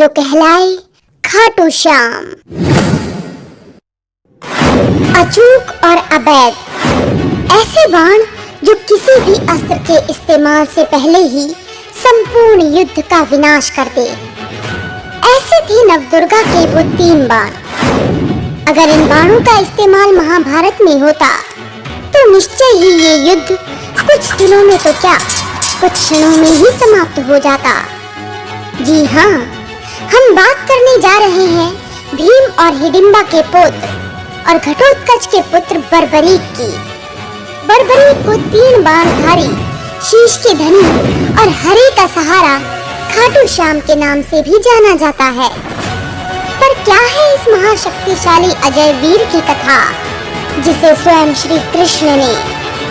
जो कहलाए खाटू श्याम। अचूक और अवैध, ऐसे बाण जो किसी भी अस्त्र के इस्तेमाल से पहले ही संपूर्ण युद्ध का विनाश कर दे। ऐसे थे नवदुर्गा के वो 3 बाण। अगर इन बाणों का इस्तेमाल महाभारत में होता तो निश्चय ही ये युद्ध कुछ दिनों में तो क्या, कुछ क्षणों में ही समाप्त हो जाता। जी हाँ, हम बात करने जा रहे हैं भीम और हिडिंबा के पुत्र और घटोत्कच के पुत्र बर्बरीक की। बर्बरीक को 3 बाणधारी, शीश के धनी और हरे का सहारा खाटू श्याम के नाम से भी जाना जाता है। पर क्या है इस महाशक्तिशाली अजय वीर की कथा, जिसे स्वयं श्री कृष्ण ने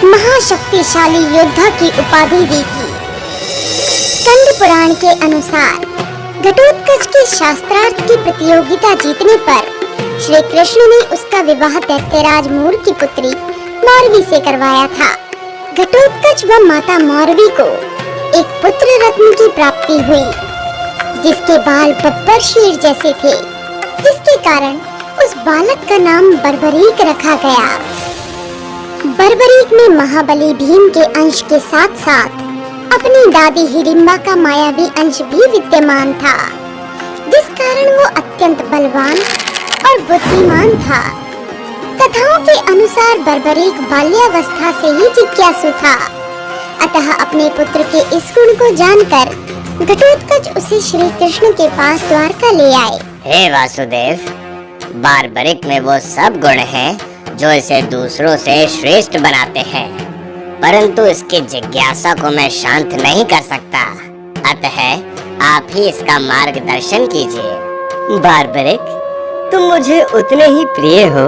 महाशक्तिशाली योद्धा की उपाधि दी थी। स्कंद पुराण के अनुसार घटोत्कच के शास्त्रार्थ की प्रतियोगिता जीतने पर श्री कृष्ण ने उसका विवाह दैत्यराज मूर की पुत्री मौरवी से करवाया था। घटोत्कच व माता मौरवी को एक पुत्र रत्न की प्राप्ति हुई, जिसके बाल बब्बर शेर जैसे थे, जिसके कारण उस बालक का नाम बर्बरीक रखा गया। बर्बरीक में महाबली भीम के अंश के साथ साथ अपनी दादी हिडिंबा का मायावी अंश भी विद्यमान था, जिस कारण वो अत्यंत बलवान और बुद्धिमान था। कथाओं के अनुसार बर्बरीक बाल्यावस्था से ही जिज्ञासु था, अतः अपने पुत्र के इस गुण को जानकर घटोत्कच उसे श्री कृष्ण के पास द्वारका ले आए। हे वासुदेव, बर्बरीक में वो सब गुण हैं जो इसे दूसरों से श्रेष्ठ बनाते हैं, परंतु इसकी जिज्ञासा को मैं शांत नहीं कर सकता, अतः आप ही इसका मार्गदर्शन कीजिए। बर्बरीक, तुम मुझे उतने ही प्रिय हो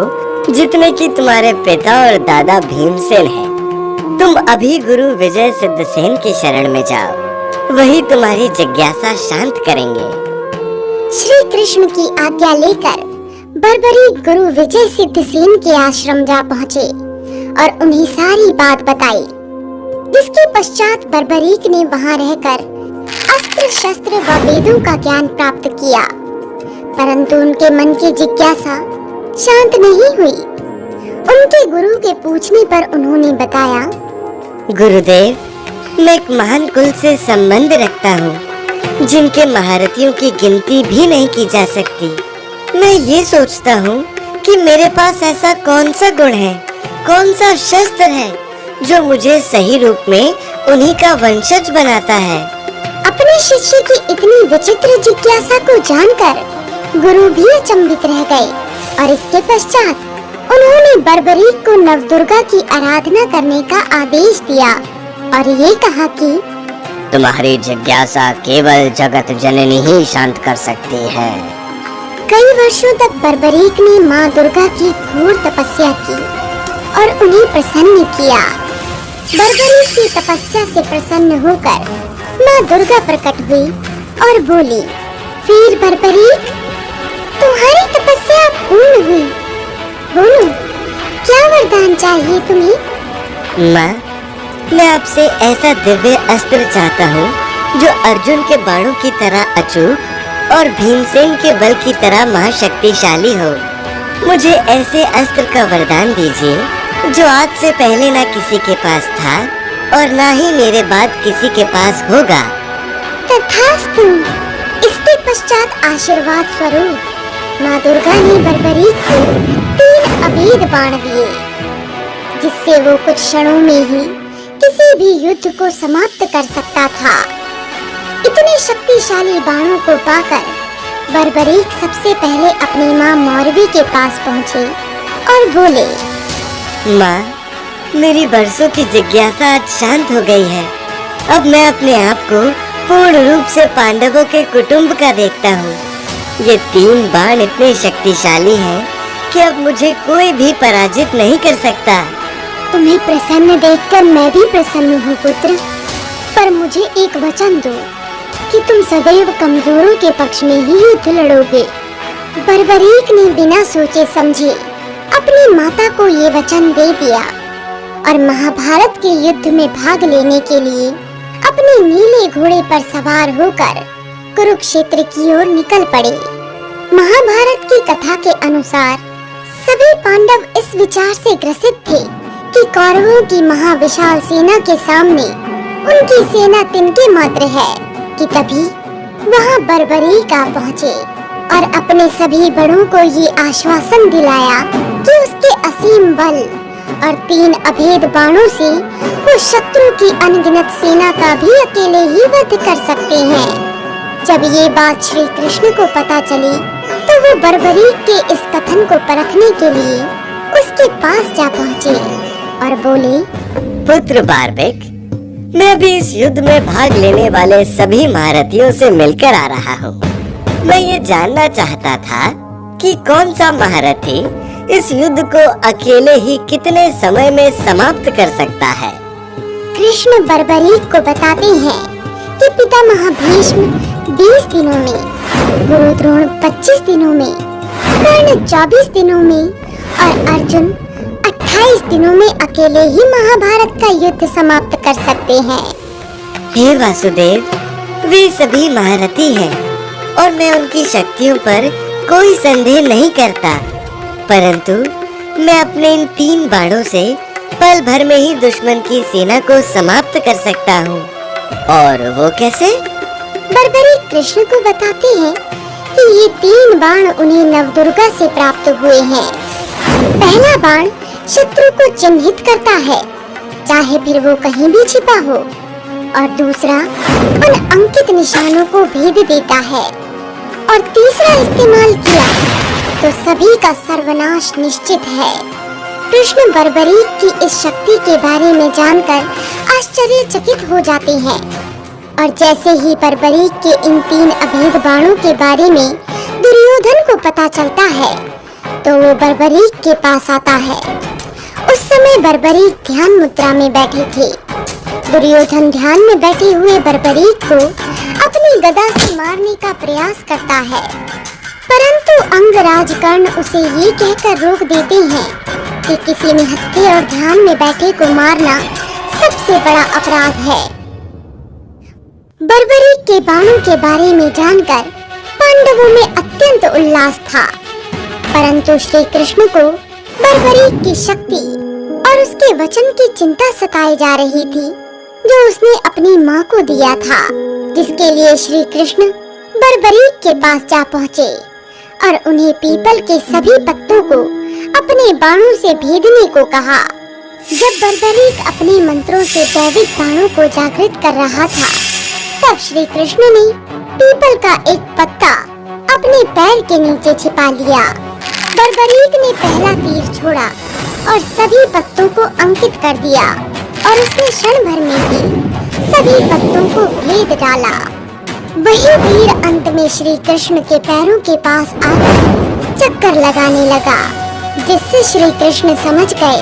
जितने कि तुम्हारे पिता और दादा भीमसेन हैं। तुम अभी गुरु विजय सिद्धसेन की शरण में जाओ, वही तुम्हारी जिज्ञासा शांत करेंगे। श्री कृष्ण की आज्ञा लेकर बर्बरीक गुरु विजय सिद्धसेन के आश्रम जा पहुँचे और उन्हें सारी बात बताई, जिसके पश्चात बर्बरीक ने वहां रहकर अस्त्र शस्त्र व वेदों का ज्ञान प्राप्त किया, परंतु उनके मन की जिज्ञासा शांत नहीं हुई। उनके गुरु के पूछने पर उन्होंने बताया, गुरुदेव, मैं एक महान कुल से संबंध रखता हूँ, जिनके महारथियों की गिनती भी नहीं की जा सकती। मैं ये सोचता हूँ कि मेरे पास ऐसा कौन सा गुण है, कौन सा शस्त्र है जो मुझे सही रूप में उन्हीं का वंशज बनाता है। अपने शिष्य की इतनी विचित्र जिज्ञासा को जानकर गुरु भी अचंभित रह गए और इसके पश्चात उन्होंने बर्बरीक को नवदुर्गा की आराधना करने का आदेश दिया और ये कहा कि तुम्हारी जिज्ञासा केवल जगत जननी ही शांत कर सकती है। कई वर्षों तक बर्बरीक ने माँ दुर्गा की घोर तपस्या की और उन्हें प्रसन्न किया। बर्बरीक की तपस्या से प्रसन्न होकर माँ दुर्गा प्रकट हुई और बोली, वीर बर्बरीक, तुम्हारी तपस्या पूर्ण हुई। बोलो, क्या वरदान चाहिए तुम्हें? माँ, मैं आपसे ऐसा दिव्य अस्त्र चाहता हूँ जो अर्जुन के बाणों की तरह अचूक और भीमसेन के बल की तरह महाशक्तिशाली हो। मुझे ऐसे अस्त्र का वरदान दीजिए जो आज से पहले ना किसी के पास था और ना ही मेरे बाद किसी के पास होगा। तथास्तु। इसके पश्चात आशीर्वाद स्वरूप माँ दुर्गा ने बर्बरीक को 3 अभेद बाण दिए, जिससे वो कुछ क्षणों में ही किसी भी युद्ध को समाप्त कर सकता था। इतने शक्तिशाली बाणों को पाकर बर्बरीक सबसे पहले अपनी माँ मौरवी के पास पहुँचे और बोले, माँ, मेरी बरसों की जिज्ञासा आज शांत हो गई है। अब मैं अपने आप को पूर्ण रूप से पांडवों के कुटुंब का देखता हूँ। ये 3 बाण इतने शक्तिशाली हैं कि अब मुझे कोई भी पराजित नहीं कर सकता। तुम्हें प्रसन्न देखकर मैं भी प्रसन्न हूँ पुत्र, पर मुझे एक वचन दो कि तुम सदैव कमजोरों के पक्ष में ही युद्ध लड़ोगे। बर्बरीक ने बिना सोचे समझे अपनी माता को ये वचन दे दिया और महाभारत के युद्ध में भाग लेने के लिए अपने नीले घोड़े पर सवार होकर कुरुक्षेत्र की ओर निकल पड़े। महाभारत की कथा के अनुसार सभी पांडव इस विचार से ग्रसित थे कि कौरवों की महाविशाल सेना के सामने उनकी सेना तिनके मात्र है कि तभी वहां बर्बरीक आ पहुँचे और अपने सभी बड़ों को ये आश्वासन दिलाया कि उसके असीम बल और 3 अभेद बाणों से वो शत्रु की अनगिनत सेना का भी अकेले ही वध कर सकते हैं। जब ये बात श्री कृष्ण को पता चली तो वो बर्बरीक के इस कथन को परखने के लिए उसके पास जा पहुँचे और बोले, पुत्र बार्बिक, मैं भी इस युद्ध में भाग लेने वाले सभी महारथियों से मिलकर आ रहा हूँ। मैं ये जानना चाहता था कि कौन सा महारथी इस युद्ध को अकेले ही कितने समय में समाप्त कर सकता है। कृष्ण बर्बरीक को बताते हैं कि पितामह भीष्म 20 दिनों में, गुरु द्रोण 25 दिनों में, कर्ण 24 दिनों में और अर्जुन 28 दिनों में अकेले ही महाभारत का युद्ध समाप्त कर सकते हैं। हे वासुदेव, वे सभी महारथी हैं और मैं उनकी शक्तियों पर कोई संदेह नहीं करता, परंतु मैं अपने इन 3 बाणों से पल भर में ही दुश्मन की सेना को समाप्त कर सकता हूँ। और वो कैसे? बर्बरीक कृष्ण को बताते हैं कि ये 3 बाण उन्हें नवदुर्गा से प्राप्त हुए हैं। पहला बाण शत्रु को चिन्हित करता है, चाहे फिर वो कहीं भी छिपा हो, और दूसरा उन अंकित निशानों को भेद देता है, और तीसरा इस्तेमाल किया तो सभी का सर्वनाश निश्चित है। कृष्ण बर्बरीक की इस शक्ति के बारे में जानकर आश्चर्यचकित हो जाते हैं, और जैसे ही बर्बरीक के इन 3 अभेद बाणों के बारे में दुर्योधन को पता चलता है तो वो बर्बरीक के पास आता है। उस समय बर्बरीक ध्यान मुद्रा में बैठे थे। दुर्योधन ध्यान में बैठे हुए बर्बरीक को अपनी गदा से मारने का प्रयास करता है, परंतु अंगराज कर्ण उसे ये कहकर रोक देते हैं कि किसी निहत्थे और ध्यान में बैठे को मारना सबसे बड़ा अपराध है। बर्बरीक के बाणों के बारे में जानकर पांडवों में अत्यंत उल्लास था, परंतु श्री कृष्ण को बर्बरीक की शक्ति और उसके वचन की चिंता सताई जा रही थी जो उसने अपनी माँ को दिया था, जिसके लिए श्री कृष्ण बर्बरीक के पास जा पहुँचे और उन्हें पीपल के सभी पत्तों को अपने बाणों से भेदने को कहा। जब बर्बरीक अपने मंत्रों से दैविक बाणों को जागृत कर रहा था, तब श्री कृष्ण ने पीपल का एक पत्ता अपने पैर के नीचे छिपा लिया। बर्बरीक ने पहला तीर छोड़ा और सभी पत्तों को अंकित कर दिया और उसने क्षण भर में ही सभी पत्तों को भेद डाला। वही तीर अंत में श्री कृष्ण के पैरों के पास आकर चक्कर लगाने लगा, जिससे श्री कृष्ण समझ गए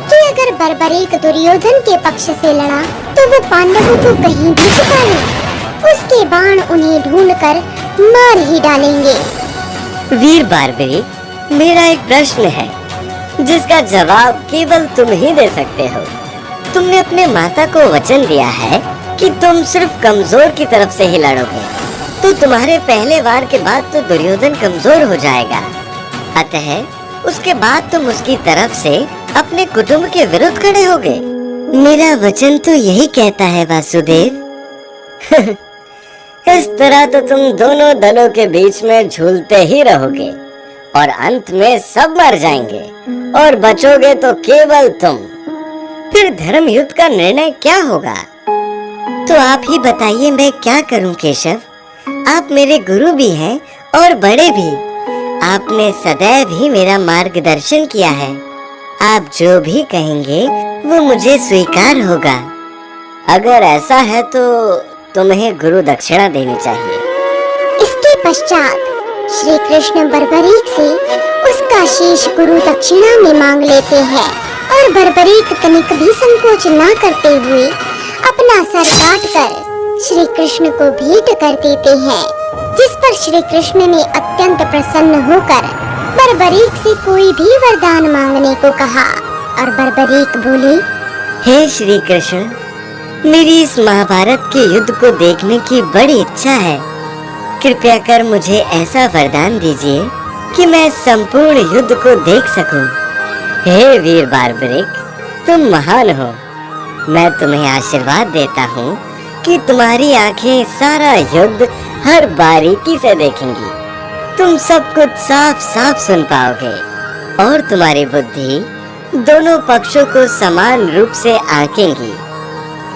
कि अगर बर्बरीक दुर्योधन के पक्ष से लड़ा तो वो पांडवों को कहीं भी छुपा ले, उसके बाण उन्हें ढूंढकर मार ही डालेंगे। वीर बर्बरीक, मेरा एक प्रश्न है जिसका जवाब केवल तुम ही दे सकते हो। तुमने अपने माता को वचन दिया है कि तुम सिर्फ कमजोर की तरफ से ही लड़ोगे, तो तुम्हारे पहले वार के बाद तो दुर्योधन कमजोर हो जाएगा, अतः उसके बाद तुम उसकी तरफ से अपने कुटुंब के विरुद्ध खड़े होगे। मेरा वचन तो यही कहता है वासुदेव। इस तरह तो तुम दोनों दलों के बीच में झूलते ही रहोगे और अंत में सब मर जाएंगे और बचोगे तो केवल तुम। फिर धर्म युद्ध का निर्णय क्या होगा? तो आप ही बताइए, मैं क्या करूं केशव? आप मेरे गुरु भी हैं और बड़े भी। आपने सदैव ही मेरा मार्गदर्शन किया है। आप जो भी कहेंगे वो मुझे स्वीकार होगा। अगर ऐसा है तो तुम्हें गुरु दक्षिणा देनी चाहिए। इसके पश्चात श्री कृष्ण बर्बरीक से उसका शीश गुरु दक्षिणा में मांग लेते हैं और बर्बरीक तनिक भी संकोच न करते हुए अपना सर काटकर श्री कृष्ण को भेंट कर देते हैं, जिस पर श्री कृष्ण ने अत्यंत प्रसन्न होकर बर्बरीक से कोई भी वरदान मांगने को कहा और बर्बरीक बोले, हे श्री कृष्ण, मेरी इस महाभारत के युद्ध को देखने की बड़ी इच्छा है, कृपया कर मुझे ऐसा वरदान दीजिए कि मैं संपूर्ण युद्ध को देख सकूं। हे वीर बारबरिक, तुम महान हो। मैं तुम्हें आशीर्वाद देता हूँ कि तुम्हारी आंखें सारा युद्ध हर बारीकी से देखेंगी। तुम सब कुछ साफ साफ सुन पाओगे और तुम्हारी बुद्धि दोनों पक्षों को समान रूप से आंकेंगी।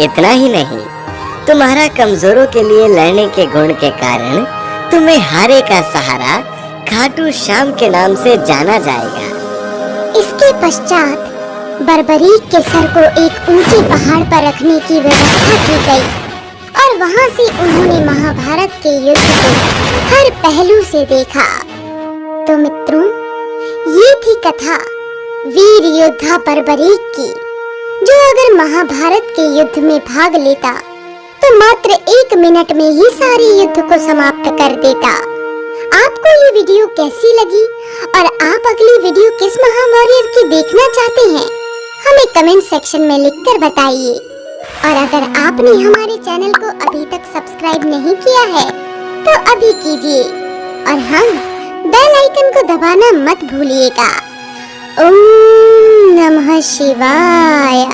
इतना ही नहीं, तुम्हारा कमजोरों के लिए लड़ने के गुण के कारण तुम्हें हारे का सहारा खाटू श्याम के नाम से जाना जाएगा। इसके पश्चात बर्बरीक के सर को एक ऊंचे पहाड़ पर रखने की व्यवस्था की गई और वहां से उन्होंने महाभारत के युद्ध को हर पहलू से देखा। तो मित्रों, ये थी कथा वीर योद्धा बर्बरीक की, जो अगर महाभारत के युद्ध में भाग लेता तो मात्र 1 मिनट में ही सारे युद्ध को समाप्त कर देता। आपको ये वीडियो कैसी लगी और आप अगली वीडियो किस महावॉरियर की देखना चाहते हैं, हमें कमेंट सेक्शन में लिखकर बताइए। और अगर आपने हमारे चैनल को अभी तक सब्सक्राइब नहीं किया है तो अभी कीजिए और बेल आइकन को दबाना मत भूलिएगा। ओम नमः शिवाय।